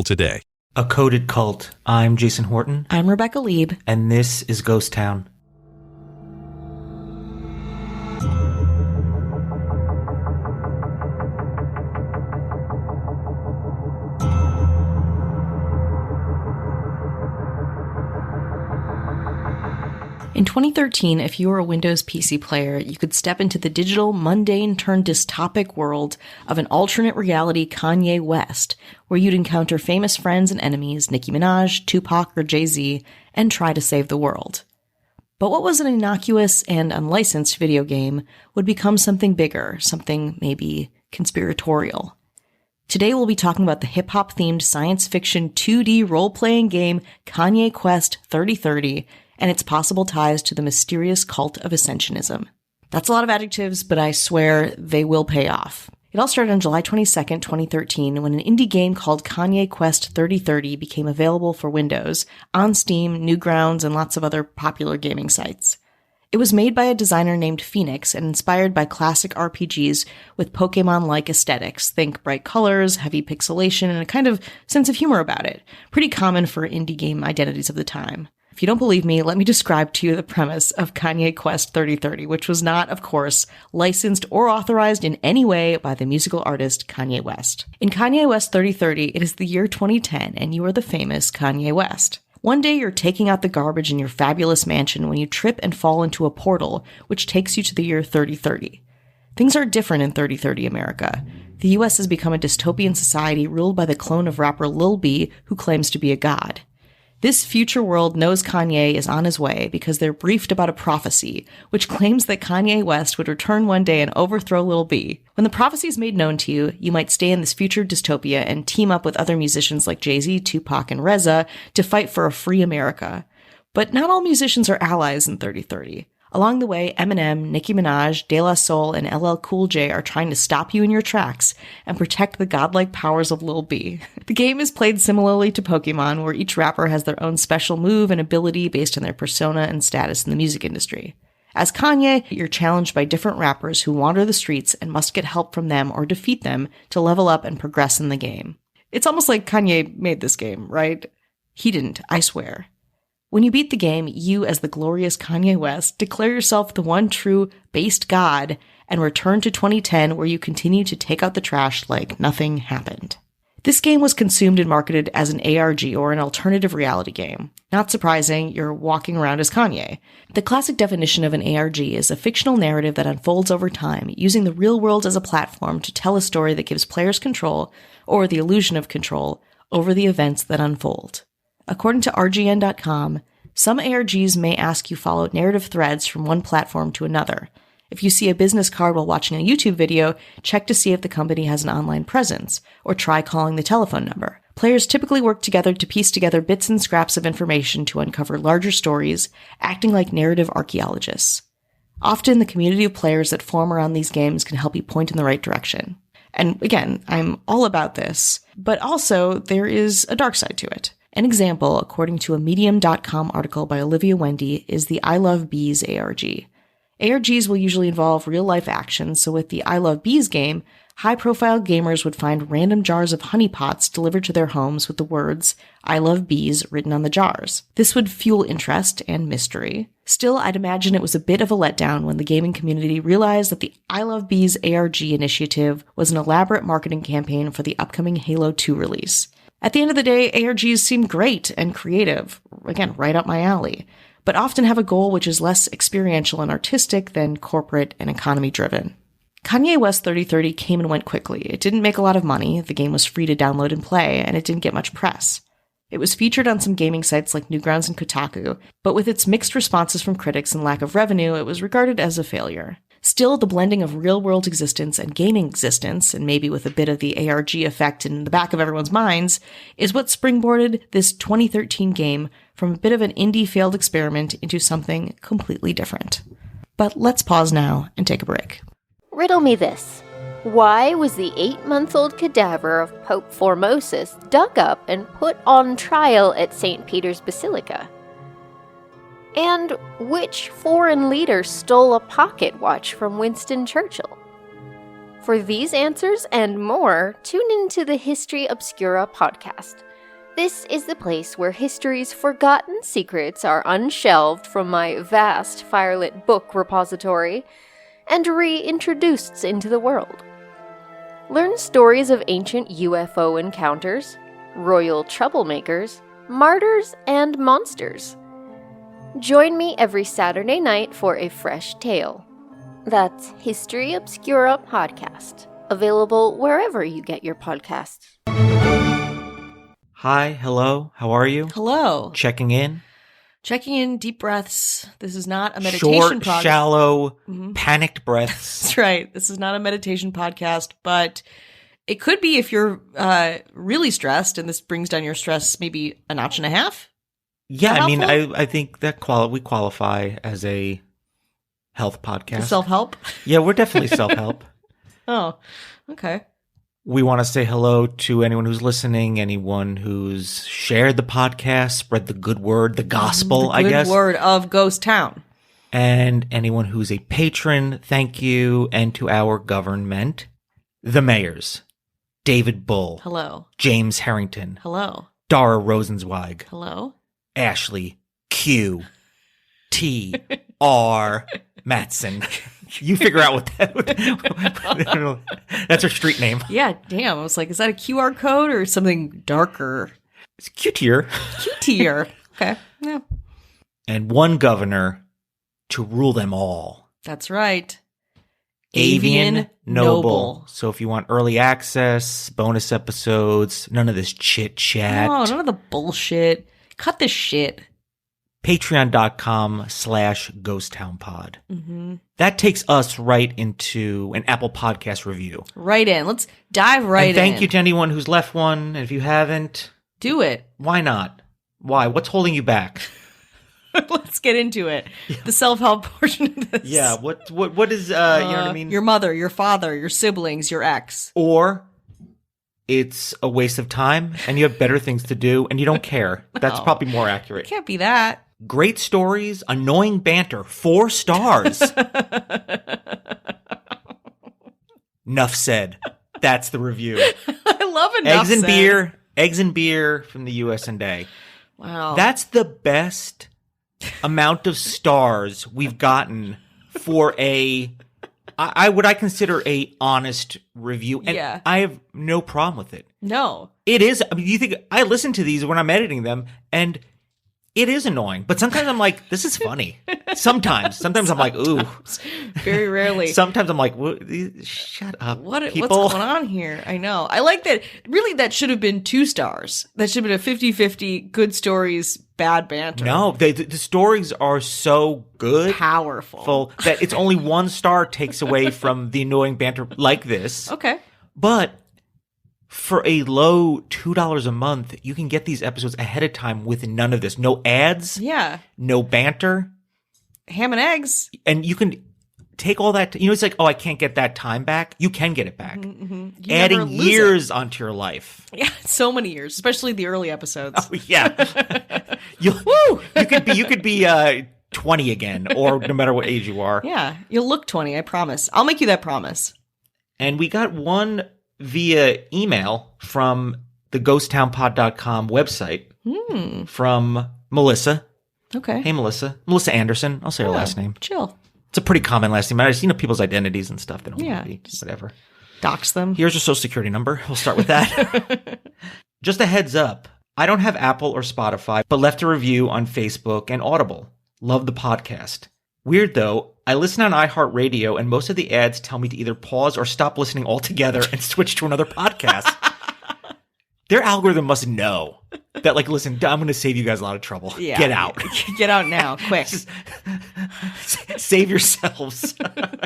today. A Coded Cult. I'm Jason Horton. I'm Rebecca Lieb. And this is Ghost Town. In 2013, if you were a Windows PC player, you could step into the digital, mundane-turned-dystopic world of an alternate reality Kanye West, where you'd encounter famous friends and enemies, Nicki Minaj, Tupac, or Jay-Z, and try to save the world. But what was an innocuous and unlicensed video game would become something bigger, something maybe conspiratorial. Today we'll be talking about the hip-hop-themed science fiction 2D role-playing game Kanye Quest 3030, and its possible ties to the mysterious cult of Ascensionism. That's a lot of adjectives, but I swear they will pay off. It all started on July 22nd, 2013, when an indie game called Kanye Quest 3030 became available for Windows, on Steam, Newgrounds, and lots of other popular gaming sites. It was made by a designer named Phoenix and inspired by classic RPGs with Pokemon-like aesthetics. Think bright colors, heavy pixelation, and a kind of sense of humor about it. Pretty common for indie game identities of the time. If you don't believe me, let me describe to you the premise of Kanye Quest 3030, which was not, of course, licensed or authorized in any way by the musical artist Kanye West. In Kanye West 3030, it is the year 2010, and you are the famous Kanye West. One day you're taking out the garbage in your fabulous mansion when you trip and fall into a portal, which takes you to the year 3030. Things are different in 3030 America. The US has become a dystopian society ruled by the clone of rapper Lil B, who claims to be a god. This future world knows Kanye is on his way because they're briefed about a prophecy, which claims that Kanye West would return one day and overthrow Lil B. When the prophecy is made known to you, you might stay in this future dystopia and team up with other musicians like Jay-Z, Tupac, and RZA to fight for a free America. But not all musicians are allies in 3030. Along the way, Eminem, Nicki Minaj, De La Soul, and LL Cool J are trying to stop you in your tracks and protect the godlike powers of Lil B. The game is played similarly to Pokemon, where each rapper has their own special move and ability based on their persona and status in the music industry. As Kanye, you're challenged by different rappers who wander the streets and must get help from them or defeat them to level up and progress in the game. It's almost like Kanye made this game, right? He didn't, I swear. When you beat the game, you, as the glorious Kanye West, declare yourself the one true based god and return to 2010 where you continue to take out the trash like nothing happened. This game was consumed and marketed as an ARG, or an alternative reality game. Not surprising, you're walking around as Kanye. The classic definition of an ARG is a fictional narrative that unfolds over time, using the real world as a platform to tell a story that gives players control, or the illusion of control, over the events that unfold. According to RGN.com, some ARGs may ask you follow narrative threads from one platform to another. If you see a business card while watching a YouTube video, check to see if the company has an online presence, or try calling the telephone number. Players typically work together to piece together bits and scraps of information to uncover larger stories, acting like narrative archaeologists. Often, the community of players that form around these games can help you point in the right direction. And again, I'm all about this, but also there is a dark side to it. An example, according to a Medium.com article by Olivia Wendy, is the I Love Bees ARG. ARGs will usually involve real-life actions, so with the I Love Bees game, high-profile gamers would find random jars of honeypots delivered to their homes with the words, I love bees, written on the jars. This would fuel interest and mystery. Still, I'd imagine it was a bit of a letdown when the gaming community realized that the I Love Bees ARG initiative was an elaborate marketing campaign for the upcoming Halo 2 release. At the end of the day, ARGs seem great and creative, again, right up my alley, but often have a goal which is less experiential and artistic than corporate and economy-driven. Kanye West 3030 came and went quickly. It didn't make a lot of money, the game was free to download and play, and it didn't get much press. It was featured on some gaming sites like Newgrounds and Kotaku, but with its mixed responses from critics and lack of revenue, it was regarded as a failure. Still, the blending of real-world existence and gaming existence, and maybe with a bit of the ARG effect in the back of everyone's minds, is what springboarded this 2013 game from a bit of an indie failed experiment into something completely different. But let's pause now and take a break. Riddle me this. Why was the 8-month-old cadaver of Pope Formosus dug up and put on trial at St. Peter's Basilica? And which foreign leader stole a pocket watch from Winston Churchill? For these answers and more, tune into the History Obscura podcast. This is the place where history's forgotten secrets are unshelved from my vast firelit book repository and reintroduced into the world. Learn stories of ancient UFO encounters, royal troublemakers, martyrs, and monsters. Join me every Saturday night for a fresh tale. That's History Obscura podcast, available wherever you get your podcasts. Hi, hello, how are you? Hello. Checking in. Checking in, deep breaths. This is not a meditation Short, podcast. shallow, panicked breaths. That's right. This is not a meditation podcast, but it could be if you're really stressed, and this brings down your stress maybe a notch and a half. Yeah, that I mean, helpful? I think that we qualify as a health podcast. Self-help? Yeah, we're definitely self-help. Oh, okay. We want to say hello to anyone who's listening, anyone who's shared the podcast, spread the good word, the gospel, I guess. Good word of Ghost Town. And anyone who's a patron, thank you. And to our government, the mayors, David Bull, Hello. James Harrington, Hello. Dara Rosenzweig, Hello. Ashley Q T R Matson. You figure out what that that's her street name. Yeah, damn. I was like, is that a QR code or something darker? It's Q-tier. Q-tier. Okay. Yeah. And one governor to rule them all. That's right. Avian Noble. So if you want early access, bonus episodes, none of this chit chat. No, none of the bullshit. Cut this shit. Patreon.com/GhostTownPod. Mm-hmm. That takes us right into an Apple Podcast review. Right in. Let's dive right and in. thank you to anyone who's left one. And if you haven't, do it. why not? Why? What's holding you back? Let's get into it. Yeah. The self-help portion of this. Yeah. What is, you know what I mean? Your mother, your father, your siblings, your ex. Or it's a waste of time and you have better things to do and you don't care. That's probably more accurate. It can't be that. Great stories, annoying banter, 4 stars. Enough said. That's the review. I love enough said. Eggs and beer from the US&A. Wow. That's the best amount of stars we've gotten for what I consider a honest review. And yeah. I have no problem with it. No. It is. I mean, you think I listen to these when I'm editing them and it is annoying, but sometimes I'm like, this is funny. Sometimes I'm like, ooh. Very rarely. Sometimes I'm like, shut up, What's people. going on here? I know. I like that. Really, that should have been 2 stars. That should have been a 50-50 good stories, bad banter. No, the stories are so good. Powerful. That it's only 1 star takes away from the annoying banter like this. Okay. But for a low $2 a month, you can get these episodes ahead of time with none of this. No ads. Yeah. No banter. Ham and eggs. And you can take all that. It's like, oh, I can't get that time back. You can get it back. Mm-hmm. Adding years onto your life. Yeah, so many years, especially the early episodes. Oh, yeah. You could be 20 again, or no matter what age you are. Yeah, you'll look 20, I promise. I'll make you that promise. And we got one via email from the ghosttownpod.com website from Melissa. Okay. Hey, Melissa. Melissa Anderson. I'll say her last name. Chill. It's a pretty common last name. I just, people's identities and stuff. They don't want to be whatever. Dox them. Here's your social security number. We'll start with that. Just a heads up. I don't have Apple or Spotify, but left a review on Facebook and Audible. Love the podcast. Weird though, I listen on iHeartRadio and most of the ads tell me to either pause or stop listening altogether and switch to another podcast. Their algorithm must know that, like, listen, I'm going to save you guys a lot of trouble. Yeah. Get out. Get out now, quick. Save yourselves.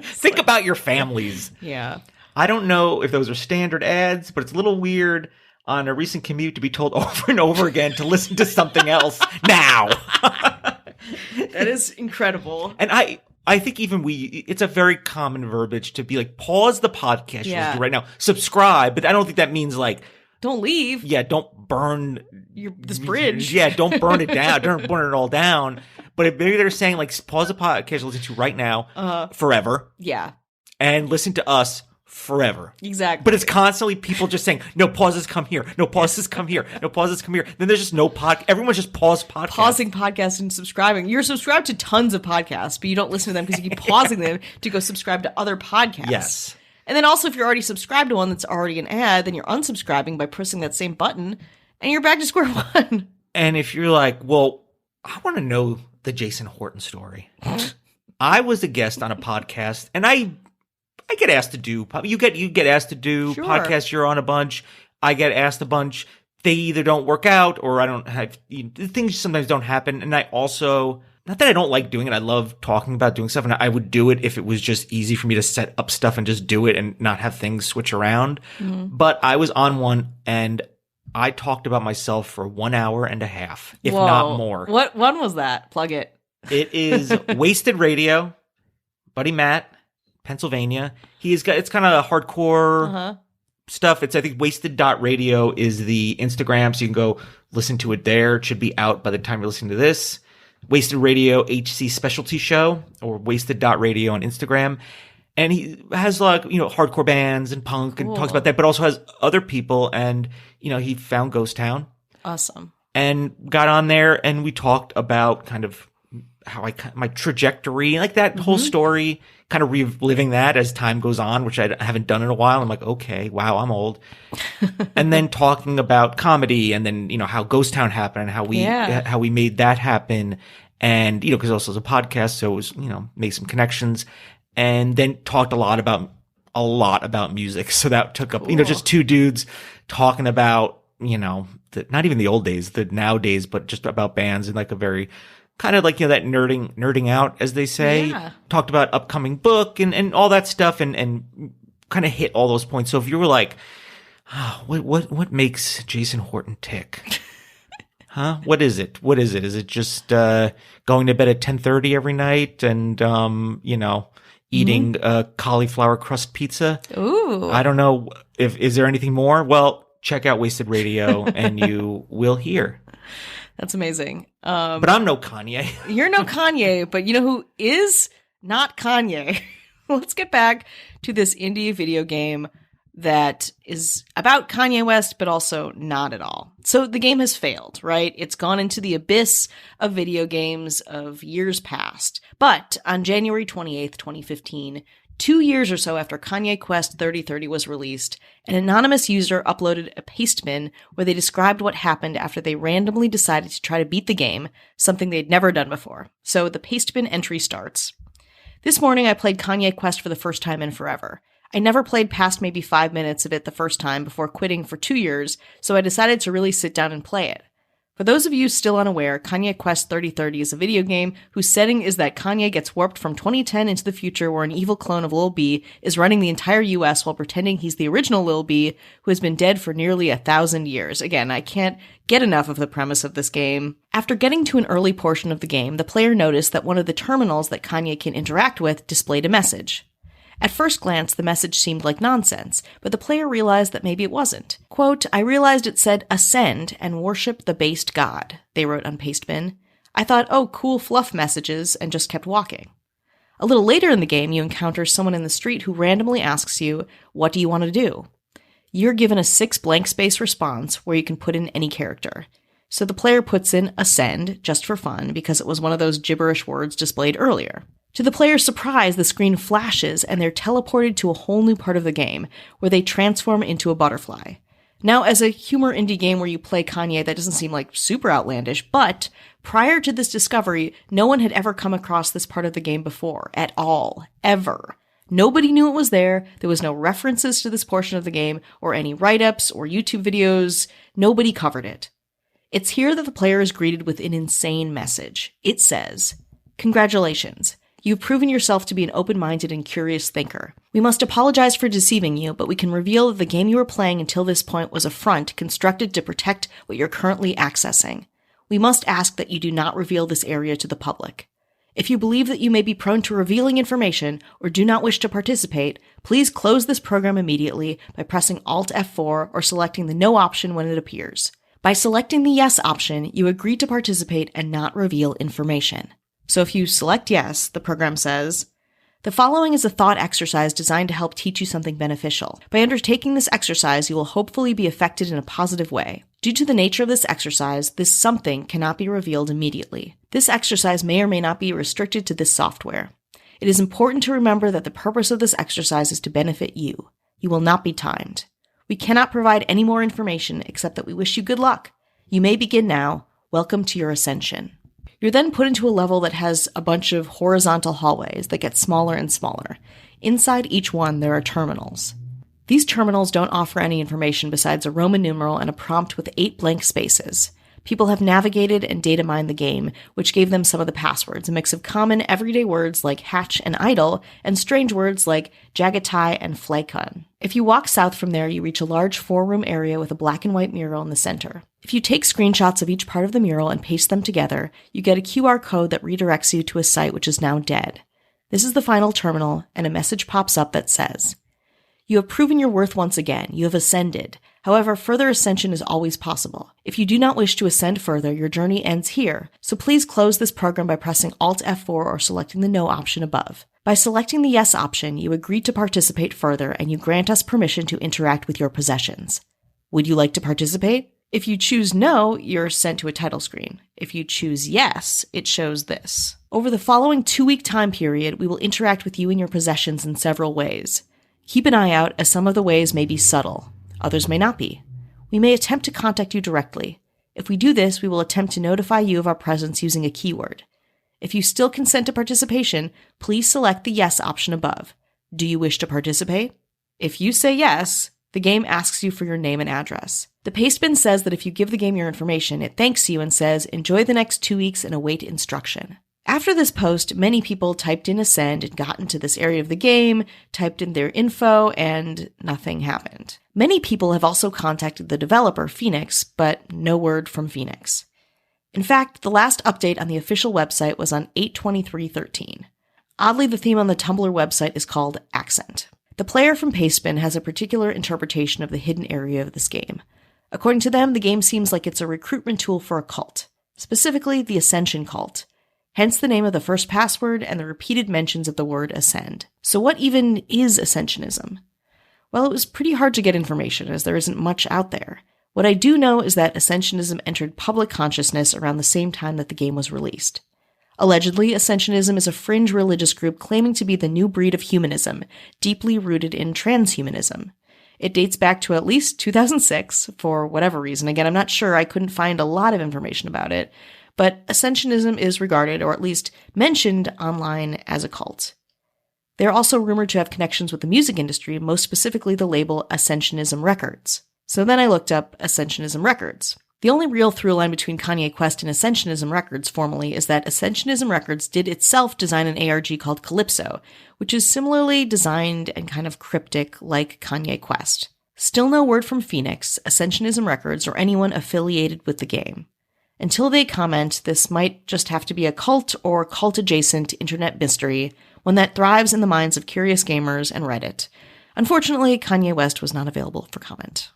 Think about your families. Yeah. I don't know if those are standard ads, but it's a little weird on a recent commute to be told over and over again to listen to something else now. That is incredible. And I think even it's a very common verbiage to be like, pause the podcast you're right now. Subscribe. But I don't think that means like, don't leave. Yeah, don't burn this bridge. Yeah, don't burn it down. Don't burn it all down. But if maybe they're saying like, pause the podcast you're listening to right now forever. Yeah. And listen to us forever. Exactly. But it's constantly people just saying, no, pauses come here. No, pauses come here. No, pauses come here. Then there's just no everyone's just podcast. Pausing podcasts and subscribing. You're subscribed to tons of podcasts, but you don't listen to them because you keep pausing them to go subscribe to other podcasts. Yes. And then also, if you're already subscribed to one that's already an ad, then you're unsubscribing by pressing that same button, and you're back to square one. And if you're like, well, I want to know the Jason Horton story. I was a guest on a podcast, and I get asked to do. You get asked to do Sure. podcasts. You're on a bunch. I get asked a bunch. They either don't work out, or I don't have things. Sometimes don't happen. And I also, not that I don't like doing it. I love talking about doing stuff, and I would do it if it was just easy for me to set up stuff and just do it and not have things switch around. Mm-hmm. But I was on one, and I talked about myself for 1 hour and a half, if Whoa. not more. What one was that? Plug it. It is Wasted Radio, Buddy Matt, Pennsylvania. It's kind of hardcore stuff. It's, I think, wasted.radio is the Instagram, so you can go listen to it there. It should be out by the time you're listening to this. Wasted Radio HC Specialty Show, or wasted.radio on Instagram. And he has hardcore bands and punk and talks about that, but also has other people. And, he found Ghost Town. Awesome. And got on there, and we talked about kind of how my trajectory, like that whole story, kind of reliving that as time goes on, which I haven't done in a while. I'm like, okay, wow, I'm old. And then talking about comedy, and then, how Ghost Town happened and how we made that happen. And, because also it's a podcast, so it was, make some connections, and then talked a lot about music. So that took up, just two dudes talking about, not even the old days, the nowadays, but just about bands in like a very kind of like, that nerding out, as they say. Yeah. Talked about upcoming book and all that stuff, and kind of hit all those points. So if you were like, what makes Jason Horton tick? Huh? What is it? Is it just going to bed at 10:30 every night and eating cauliflower crust pizza? Ooh. I don't know. Is there anything more? Well, check out Wasted Radio and you will hear. That's amazing. But I'm no Kanye. You're no Kanye, but you know who is not Kanye? Let's get back to this indie video game that is about Kanye West, but also not at all. So the game has failed, right? It's gone into the abyss of video games of years past. But on January 28th, 2015, 2 years or so after Kanye Quest 3030 was released, an anonymous user uploaded a pastebin where they described what happened after they randomly decided to try to beat the game, something they'd never done before. So the pastebin entry starts. This morning I played Kanye Quest for the first time in forever. I never played past maybe 5 minutes of it the first time before quitting for 2 years, so I decided to really sit down and play it. For those of you still unaware, Kanye Quest 3030 is a video game whose setting is that Kanye gets warped from 2010 into the future where an evil clone of Lil B is running the entire US while pretending he's the original Lil B who has been dead for nearly 1,000 years. Again, I can't get enough of the premise of this game. After getting to an early portion of the game, the player noticed that one of the terminals that Kanye can interact with displayed a message. At first glance, the message seemed like nonsense, but the player realized that maybe it wasn't. Quote, I realized it said, ascend and worship the based god, they wrote on pastebin. I thought, oh, cool fluff messages, and just kept walking. A little later in the game, you encounter someone in the street who randomly asks you, what do you want to do? You're given a 6 blank space response where you can put in any character. So the player puts in ascend, just for fun, because it was one of those gibberish words displayed earlier. To the player's surprise, the screen flashes and they're teleported to a whole new part of the game, where they transform into a butterfly. Now, as a humor indie game where you play Kanye, that doesn't seem like super outlandish, but prior to this discovery, no one had ever come across this part of the game before, at all, ever. Nobody knew it was there, there was no references to this portion of the game, or any write-ups or YouTube videos, nobody covered it. It's here that the player is greeted with an insane message. It says, congratulations. You've proven yourself to be an open-minded and curious thinker. We must apologize for deceiving you, but we can reveal that the game you were playing until this point was a front constructed to protect what you're currently accessing. We must ask that you do not reveal this area to the public. If you believe that you may be prone to revealing information or do not wish to participate, please close this program immediately by pressing Alt F4 or selecting the No option when it appears. By selecting the Yes option, you agree to participate and not reveal information. So if you select yes, the program says, The following is a thought exercise designed to help teach you something beneficial. By undertaking this exercise, you will hopefully be affected in a positive way. Due to the nature of this exercise, this something cannot be revealed immediately. This exercise may or may not be restricted to this software. It is important to remember that the purpose of this exercise is to benefit you. You will not be timed. We cannot provide any more information except that we wish you good luck. You may begin now. Welcome to your ascension. You're then put into a level that has a bunch of horizontal hallways that get smaller and smaller. Inside each one, there are terminals. These terminals don't offer any information besides a Roman numeral and a prompt with 8 blank spaces. People have navigated and data mined the game, which gave them some of the passwords, a mix of common everyday words like hatch and idle, and strange words like jagatai and flakon. If you walk south from there, you reach a large 4-room area with a black and white mural in the center. If you take screenshots of each part of the mural and paste them together, you get a QR code that redirects you to a site which is now dead. This is the final terminal, and a message pops up that says, "You have proven your worth once again. You have ascended. However, further ascension is always possible. If you do not wish to ascend further, your journey ends here, so please close this program by pressing Alt F4 or selecting the No option above. By selecting the Yes option, you agree to participate further and you grant us permission to interact with your possessions. Would you like to participate? If you choose No, you're sent to a title screen. If you choose Yes, it shows this. Over the following 2-week time period, we will interact with you and your possessions in several ways. Keep an eye out, as some of the ways may be subtle. Others may not be. We may attempt to contact you directly. If we do this, we will attempt to notify you of our presence using a keyword. If you still consent to participation, please select the Yes option above. Do you wish to participate? If you say yes, the game asks you for your name and address. The pastebin says that if you give the game your information, it thanks you and says, "Enjoy the next 2 weeks and await instruction." After this post, many people typed in Ascend and got into this area of the game, typed in their info, and nothing happened. Many people have also contacted the developer, Phoenix, but no word from Phoenix. In fact, the last update on the official website was on 8/23/13. Oddly, the theme on the Tumblr website is called Accent. The player from Pastebin has a particular interpretation of the hidden area of this game. According to them, the game seems like it's a recruitment tool for a cult, specifically the Ascension cult. Hence the name of the first password and the repeated mentions of the word ascend. So what even is Ascensionism? Well, it was pretty hard to get information as there isn't much out there. What I do know is that Ascensionism entered public consciousness around the same time that the game was released. Allegedly, Ascensionism is a fringe religious group claiming to be the new breed of humanism, deeply rooted in transhumanism. It dates back to at least 2006, for whatever reason. Again, I'm not sure, I couldn't find a lot of information about it. But Ascensionism is regarded, or at least mentioned online, as a cult. They are also rumored to have connections with the music industry, most specifically the label Ascensionism Records. So then I looked up Ascensionism Records. The only real through line between Kanye West and Ascensionism Records formally is that Ascensionism Records did itself design an ARG called Calypso, which is similarly designed and kind of cryptic like Kanye West. Still no word from Phoenix, Ascensionism Records, or anyone affiliated with the game. Until they comment, this might just have to be a cult or cult-adjacent internet mystery, one that thrives in the minds of curious gamers and Reddit. Unfortunately, Kanye West was not available for comment.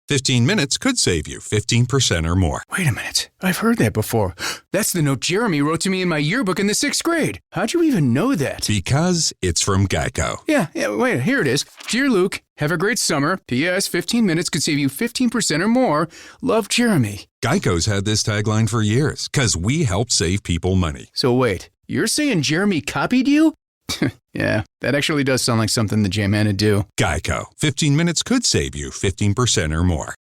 15 minutes could save you 15% or more. Wait a minute. I've heard that before. That's the note Jeremy wrote to me in my yearbook in the 6th grade. How'd you even know that? Because it's from Geico. Yeah, wait, here it is. Dear Luke, have a great summer. P.S. 15 minutes could save you 15% or more. Love, Jeremy. Geico's had this tagline for years, because we help save people money. So wait, you're saying Jeremy copied you? Yeah, that actually does sound like something the J-Man would do. Geico. 15 minutes could save you 15% or more.